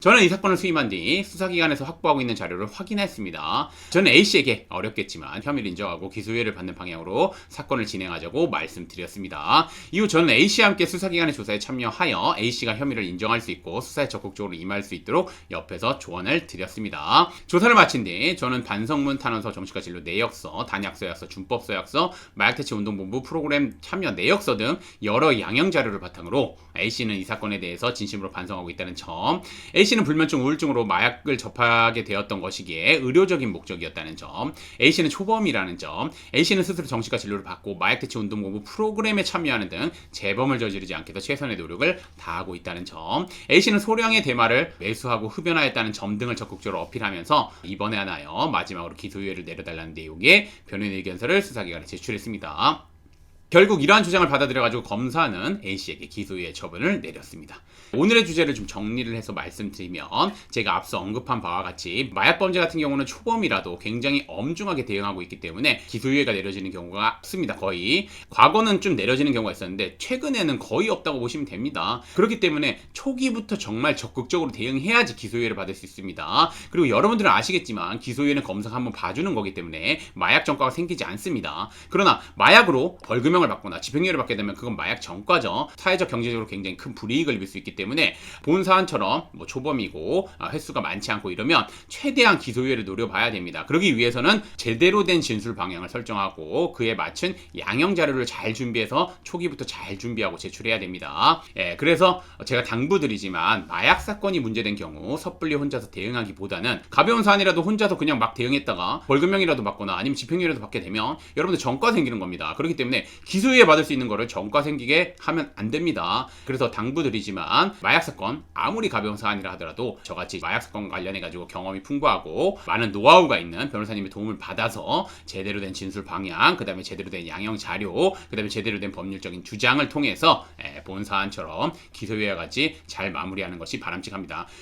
저는 이 사건을 수임한 뒤 수사기관에서 확보하고 있는 자료를 확인했습니다. 저는 A씨에게 어렵겠지만 혐의를 인정하고 기소유예를 받는 방향으로 사건을 진행하자고 말씀드렸습니다. 이후 저는 A씨와 함께 수사기관의 조사에 참여하여 A씨가 혐의를 인정할 수 있고 수사에 적극적으로 임할 수 있도록 옆에서 조언을 드렸습니다. 조사를 마친 뒤 저는 반성문 탄원서, 정신과 진료 내역서, 단약서약서, 준법서약서, 마약대체운동본부 프로그램 참여 내역서 등 여러 양형 자료를 바탕으로 A씨는 이 사건에 대해서 진심으로 반성하고 있다는 점, A씨는 불면증 우울증으로 마약을 접하게 되었던 것이기에 의료적인 목적이었다는 점, A씨는 초범이라는 점, A씨는 스스로 정신과 진료를 받고 마약대체운동본부 프로그램에 참여하는 등 재범을 저지르지 않게 해서 최선의 노력을 다하고 있다는 점, A씨는 소량의 대마를 매수하고 흡연하였다는 점 등을 적극적으로 어필하면서 이번에 하나요 마지막으로 기소유예를 내려달라는 내용의 변호인 의견서를 수사기관에 제출했습니다. 결국 이러한 주장을 받아들여가지고 검사는 A씨에게 기소유예 처분을 내렸습니다. 오늘의 주제를 좀 정리를 해서 말씀드리면, 제가 앞서 언급한 바와 같이 마약범죄 같은 경우는 초범이라도 굉장히 엄중하게 대응하고 있기 때문에 기소유예가 내려지는 경우가 없습니다. 거의 과거는 좀 내려지는 경우가 있었는데 최근에는 거의 없다고 보시면 됩니다. 그렇기 때문에 초기부터 정말 적극적으로 대응해야지 기소유예를 받을 수 있습니다. 그리고 여러분들은 아시겠지만 기소유예는 검사가 한번 봐주는 거기 때문에 마약 전과가 생기지 않습니다. 그러나 마약으로 벌금형을 받거나 집행유예를 받게 되면 그건 마약 전과죠. 사회적 경제적으로 굉장히 큰 불이익을 입을 수 있기 때문에 본 사안처럼 초범이고 횟수가 많지 않고 이러면 최대한 기소유예를 노려봐야 됩니다. 그러기 위해서는 제대로 된 진술 방향을 설정하고 그에 맞춘 양형 자료를 잘 준비해서 초기부터 잘 준비하고 제출해야 됩니다. 그래서 제가 당부드리지만 마약 사건이 문제된 경우 섣불리 혼자서 대응하기보다는 가벼운 사안이라도 혼자서 그냥 막 대응했다가 벌금형이라도 받거나 아니면 집행유예라도 받게 되면 여러분들 전과 생기는 겁니다. 그렇기 때문에 기소유예 받을 수 있는 거를 전과 생기게 하면 안 됩니다. 그래서 당부드리지만 마약 사건 아무리 가벼운 사안이라 하더라도 저같이 마약 사건 관련해 가지고 경험이 풍부하고 많은 노하우가 있는 변호사님의 도움을 받아서 제대로 된 진술 방향, 그 다음에 제대로 된 양형 자료, 그 다음에 제대로 된 법률적인 주장을 통해서 본 사안처럼 기소유예와 같이 잘 마무리하는 것이 바람직합니다.